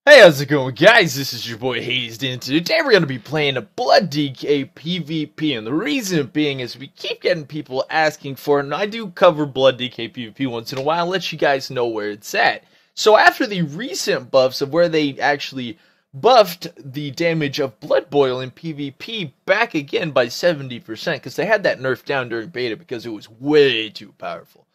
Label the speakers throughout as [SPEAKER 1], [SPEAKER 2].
[SPEAKER 1] Hey, how's it going, guys? This is your boy Hazzed, and today we're going to be playing a Blood DK PvP, and the reason being is we keep getting people asking for it, and I do cover Blood DK PvP once in a while, let you guys know where it's at. So after the recent buffs of where they actually buffed the damage of Blood Boil in PvP back again by 70%, because they had that nerf down during beta because it was way too powerful.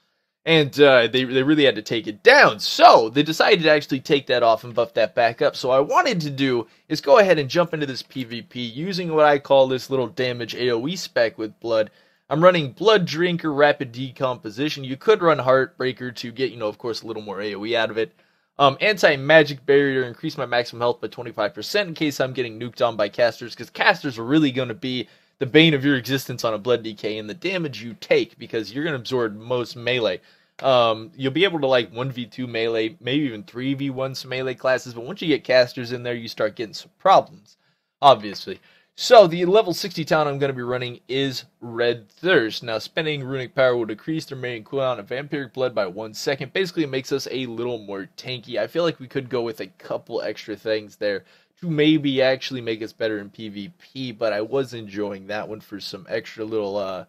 [SPEAKER 1] And they really had to take it down. So they decided to actually take that off and buff that back up. So what I wanted to do is go ahead and jump into this PvP using what I call this little damage AoE spec with Blood. I'm running Blood Drinker, Rapid Decomposition. You could run Heartbreaker to get, of course, a little more AoE out of it. Anti-Magic Barrier, increase my maximum health by 25% in case I'm getting nuked on by casters. Because casters are really going to be the bane of your existence on a Blood DK and the damage you take, because you're going to absorb most melee. You'll be able to 1v2 melee, maybe even 3v1 some melee classes, but once you get casters in there, you start getting some problems, obviously. So the level 60 talent I'm going to be running is Red Thirst. Now, spending runic power will decrease the remaining cooldown of Vampiric Blood by 1 second. Basically, it makes us a little more tanky. I feel like we could go with a couple extra things there to maybe actually make us better in PvP, but I was enjoying that one for some extra little,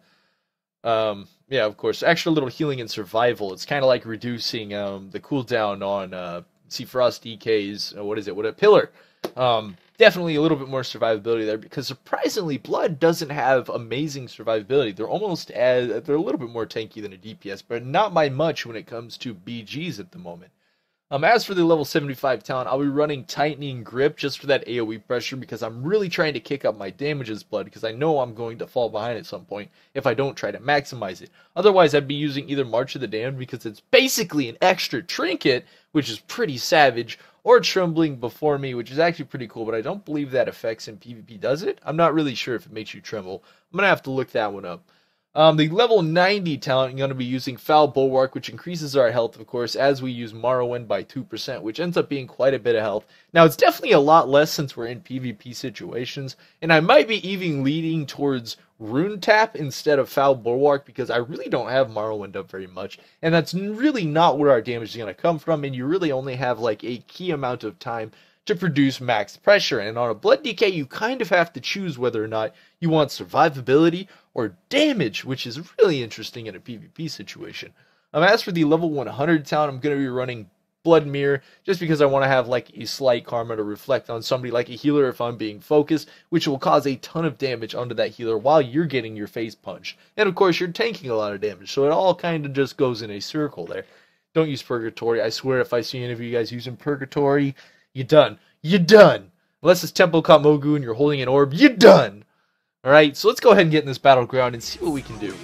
[SPEAKER 1] yeah, of course, extra little healing and survival. It's kind of like reducing the cooldown on Frost DK's, Pillar. Definitely a little bit more survivability there, because surprisingly, Blood doesn't have amazing survivability. They're a little bit more tanky than a DPS, but not by much when it comes to BGs at the moment. As for the level 75 talent, I'll be running Tightening Grip just for that AoE pressure, because I'm really trying to kick up my damage as Blood, because I know I'm going to fall behind at some point if I don't try to maximize it. Otherwise, I'd be using either March of the Damned, because it's basically an extra trinket, which is pretty savage, or Trembling Before Me, which is actually pretty cool, but I don't believe that affects in PvP, does it? I'm not really sure if it makes you tremble. I'm going to have to look that one up. The level 90 talent, I'm going to be using Foul Bulwark, which increases our health, of course, as we use Morrowind by 2%, which ends up being quite a bit of health. Now, it's definitely a lot less since we're in PvP situations, and I might be even leaning towards Rune Tap instead of Foul Bulwark, because I really don't have Morrowind up very much, and that's really not where our damage is going to come from, and you really only have, a key amount of time to produce max pressure. And on a Blood DK, you kind of have to choose whether or not you want survivability or damage, which is really interesting in a PvP situation. As for the level 100 talent, I'm going to be running Blood Mirror, just because I want to have a slight karma to reflect on somebody like a healer if I'm being focused, which will cause a ton of damage onto that healer while you're getting your face punched. And of course, you're tanking a lot of damage, so it all kind of just goes in a circle there. Don't use Purgatory. I swear if I see any of you guys using Purgatory, you're done. You're done. Unless it's Temple Cop Mogu and you're holding an orb, you're done. Alright, so let's go ahead and get in this battleground and see what we can do.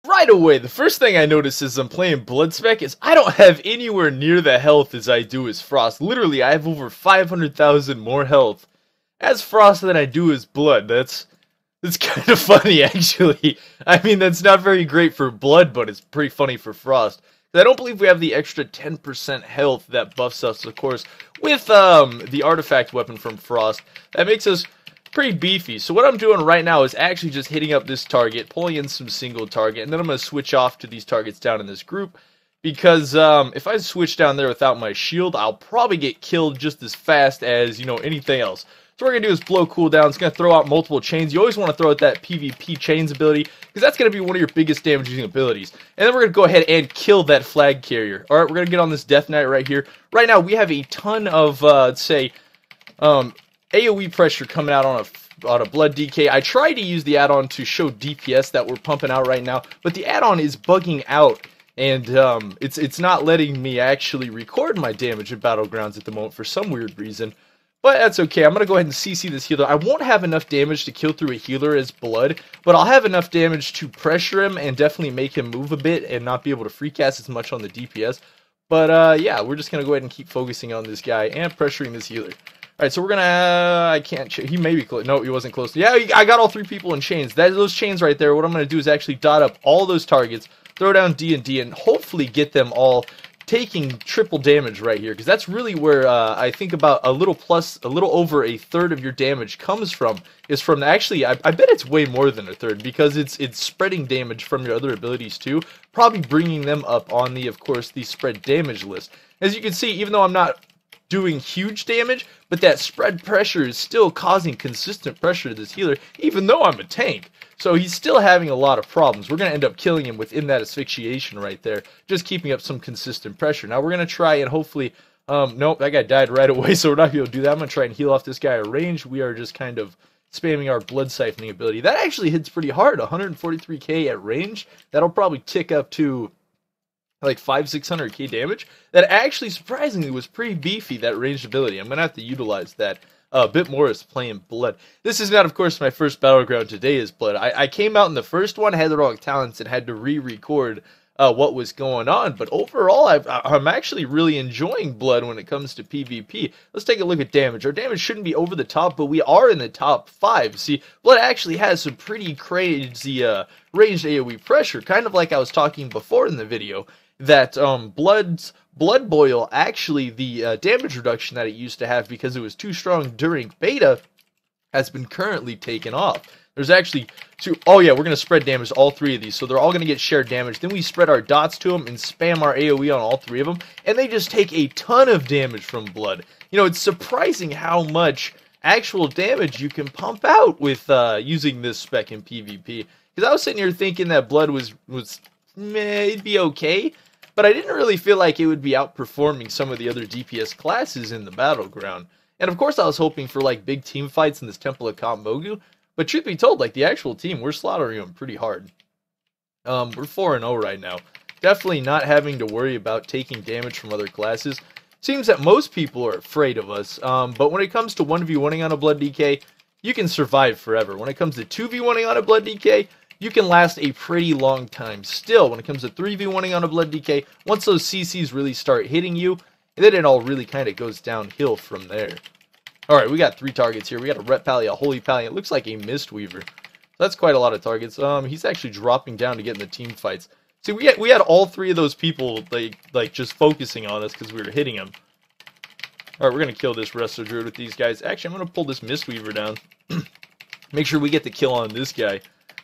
[SPEAKER 1] Right away, the first thing I notice as I'm playing Blood Spec is I don't have anywhere near the health as I do as Frost. Literally, I have over 500,000 more health as Frost than I do as Blood. That's kind of funny, actually. I mean, that's not very great for Blood, but it's pretty funny for Frost. I don't believe we have the extra 10% health that buffs us, of course, with the artifact weapon from Frost. That makes us pretty beefy. So what I'm doing right now is actually just hitting up this target, pulling in some single target, and then I'm going to switch off to these targets down in this group, because if I switch down there without my shield, I'll probably get killed just as fast as, anything else. So what we're going to do is blow cooldown. It's going to throw out multiple chains. You always want to throw out that PvP chains ability, because that's going to be one of your biggest damaging abilities. And then we're going to go ahead and kill that flag carrier. Alright, we're going to get on this Death Knight right here. Right now, we have a ton of, let's say, AoE pressure coming out on a Blood DK. I tried to use the add-on to show DPS that we're pumping out right now, but the add-on is bugging out, and it's not letting me actually record my damage in Battlegrounds at the moment for some weird reason. But that's okay. I'm going to go ahead and CC this healer. I won't have enough damage to kill through a healer as Blood, but I'll have enough damage to pressure him and definitely make him move a bit and not be able to free cast as much on the DPS. But yeah, we're just going to go ahead and keep focusing on this guy and pressuring this healer. Alright, so we're gonna, I can't, he may be close, no, he wasn't close. Yeah, I got all three people in chains. Those chains right there, what I'm gonna do is actually dot up all those targets, throw down D&D, and hopefully get them all taking triple damage right here, because that's really where I think about a little over a third of your damage comes from, is from, actually, I bet it's way more than a third, because it's spreading damage from your other abilities too, probably bringing them up on the, of course, the spread damage list. As you can see, even though I'm not doing huge damage, but that spread pressure is still causing consistent pressure to this healer, even though I'm a tank. So he's still having a lot of problems. We're going to end up killing him within that asphyxiation right there, just keeping up some consistent pressure. Now we're going to try and hopefully, nope, that guy died right away, so we're not going to do that. I'm going to try and heal off this guy at range. We are just kind of spamming our blood siphoning ability. That actually hits pretty hard, 143k at range. That'll probably tick up to like 500-600k damage. That actually surprisingly was pretty beefy, that ranged ability. I'm going to have to utilize that a bit more as playing Blood. This is not, of course, my first battleground today as Blood. I came out in the first one, had the wrong talents, and had to re-record what was going on. But overall, I'm actually really enjoying Blood when it comes to PvP. Let's take a look at damage. Our damage shouldn't be over the top, but we are in the top 5. See, Blood actually has some pretty crazy ranged AoE pressure, kind of like I was talking before in the video, that Blood Boil, actually, the damage reduction that it used to have because it was too strong during beta, has been currently taken off. There's actually two. Oh yeah, we're going to spread damage to all 3 of these, so they're all going to get shared damage. Then we spread our dots to them and spam our AoE on all 3 of them, and they just take a ton of damage from Blood. You know, it's surprising how much actual damage you can pump out with using this spec in PvP. Because I was sitting here thinking that Blood was it'd be okay, but I didn't really feel like it would be outperforming some of the other DPS classes in the battleground. And of course I was hoping for like big team fights in this Temple of Count Mogu, but truth be told, like the actual team, we're slaughtering them pretty hard. We're 4-0 right now. Definitely not having to worry about taking damage from other classes. Seems that most people are afraid of us, but when it comes to 1v1ing on a Blood DK, you can survive forever. When it comes to 2v1ing on a Blood DK, you can last a pretty long time still. When it comes to 3v1ing on a Blood DK, once those CCs really start hitting you, then it all really kind of goes downhill from there. Alright, we got 3 targets here. We got a Ret Pally, a Holy Pally, it looks like a Mistweaver. So that's quite a lot of targets. He's actually dropping down to get in the team fights. See, we had all 3 of those people like just focusing on us because we were hitting them. Alright, we're going to kill this Wrestler Druid with these guys. Actually, I'm going to pull this Mistweaver down. Make sure we get the kill on this guy.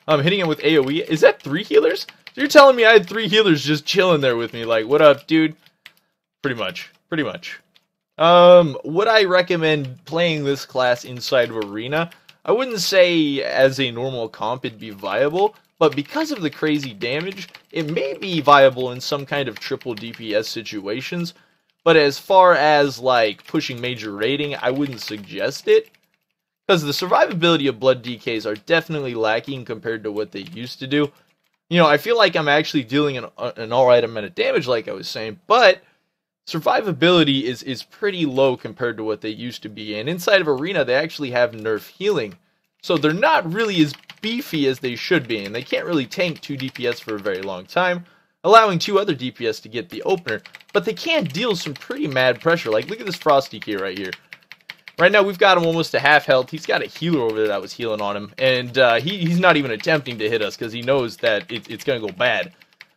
[SPEAKER 1] I'm hitting him with AoE. Is that 3 healers? So you're telling me I had 3 healers just chilling there with me, like, what up, dude? Pretty much. Would I recommend playing this class inside of Arena? I wouldn't say as a normal comp it'd be viable, but because of the crazy damage, it may be viable in some kind of triple DPS situations. But as far as, like, pushing major rating, I wouldn't suggest it. Because the survivability of Blood DKs are definitely lacking compared to what they used to do. You know, I feel like I'm actually dealing an alright amount of damage, like I was saying, but survivability is pretty low compared to what they used to be. And inside of Arena, they actually have nerf healing. So they're not really as beefy as they should be, and they can't really tank 2 DPS for a very long time, allowing 2 other DPS to get the opener. But they can deal some pretty mad pressure. Like, look at this Frost DK right here. Right now, we've got him almost to half health. He's got a healer over there that was healing on him. And he's not even attempting to hit us because he knows that it's going to go bad.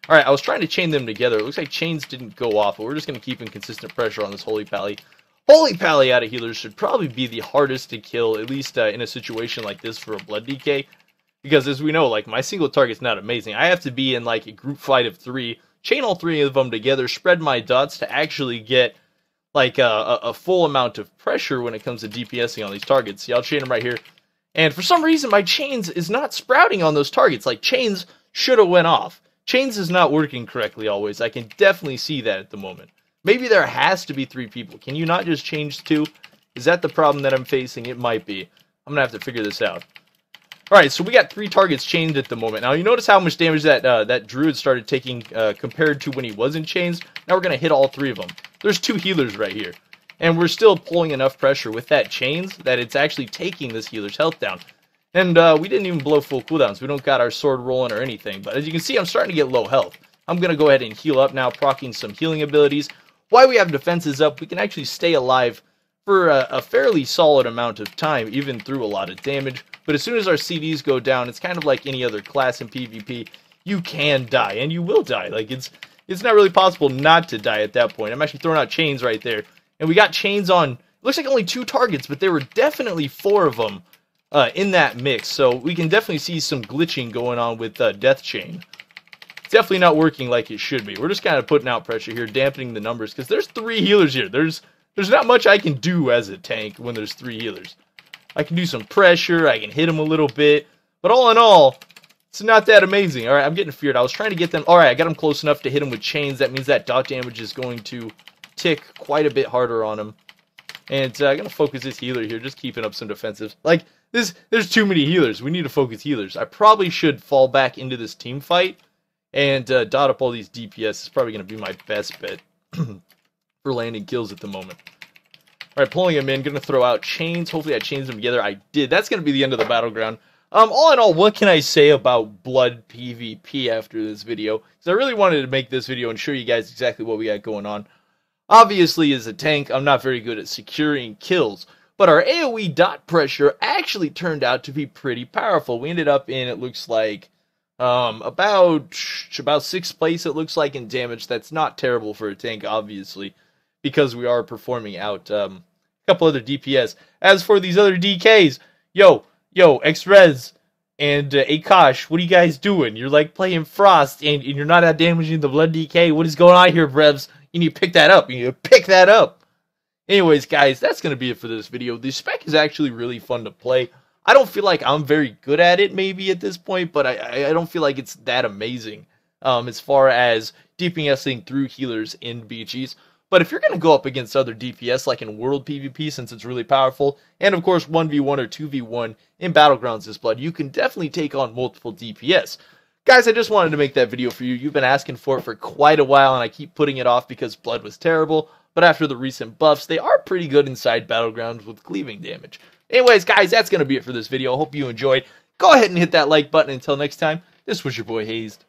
[SPEAKER 1] Alright, I was trying to chain them together. It looks like chains didn't go off, but we're just going to keep in consistent pressure on this Holy Pally. Holy Pally out of healers should probably be the hardest to kill, at least in a situation like this for a Blood DK. Because as we know, like, my single target's not amazing. I have to be in, like, a group fight of 3, chain all 3 of them together, spread my dots to actually get like a full amount of pressure when it comes to DPSing on these targets. See, I'll chain them right here. And for some reason, my chains is not sprouting on those targets. Like, chains should have went off. Chains is not working correctly always. I can definitely see that at the moment. Maybe there has to be 3 people. Can you not just change 2? Is that the problem that I'm facing? It might be. I'm going to have to figure this out. Alright, so we got 3 targets chained at the moment. Now, you notice how much damage that Druid started taking compared to when he wasn't chained? Now we're going to hit all 3 of them. There's 2 healers right here. And we're still pulling enough pressure with that chains that it's actually taking this healer's health down. And we didn't even blow full cooldowns. We don't got our sword rolling or anything. But as you can see, I'm starting to get low health. I'm going to go ahead and heal up now, proccing some healing abilities. While we have defenses up, we can actually stay alive for a fairly solid amount of time, even through a lot of damage. But as soon as our CDs go down, it's kind of like any other class in PvP. You can die, and you will die. Like, it's it's not really possible not to die at that point. I'm actually throwing out chains right there. And we got chains on, looks like only 2 targets, but there were definitely 4 of them in that mix. So we can definitely see some glitching going on with Death Chain. It's definitely not working like it should be. We're just kind of putting out pressure here, dampening the numbers, because there's 3 healers here. There's not much I can do as a tank when there's 3 healers. I can do some pressure, I can hit them a little bit, but all in all, it's not that amazing. Alright, I'm getting feared. I was trying to get them... Alright, I got them close enough to hit them with chains. That means that dot damage is going to tick quite a bit harder on him. And I'm going to focus this healer here, just keeping up some defensives. Like, there's too many healers. We need to focus healers. I probably should fall back into this team fight and dot up all these DPS. It's probably going to be my best bet for landing kills at the moment. Alright, pulling him in, going to throw out chains. Hopefully I chains them together. I did. That's going to be the end of the battleground. All in all, what can I say about Blood PvP after this video? Because I really wanted to make this video and show you guys exactly what we got going on. Obviously, as a tank, I'm not very good at securing kills, but our AoE dot pressure actually turned out to be pretty powerful. We ended up in, it looks like, about 6th place, it looks like, in damage. That's not terrible for a tank, obviously, because we are performing out a couple other DPS. As for these other DKs, yo, X-Rez and Akash, what are you guys doing? You're like playing Frost, and you're not out damaging the Blood DK. What is going on here, Brevs? You need to pick that up. You need to pick that up. Anyways, guys, that's going to be it for this video. The Spec is actually really fun to play. I don't feel like I'm very good at it maybe at this point, but I don't feel like it's that amazing as far as DPSing through healers in BGs. But if you're going to go up against other DPS like in World PvP, since it's really powerful, and of course 1v1 or 2v1 in Battlegrounds this Blood, you can definitely take on multiple DPS. Guys, I just wanted to make that video for you. You've been asking for it for quite a while, and I keep putting it off because Blood was terrible. But after the recent buffs, they are pretty good inside Battlegrounds with cleaving damage. Anyways, guys, that's going to be it for this video. I hope you enjoyed. Go ahead and hit that like button. Until next time, this was your boy Hazzed.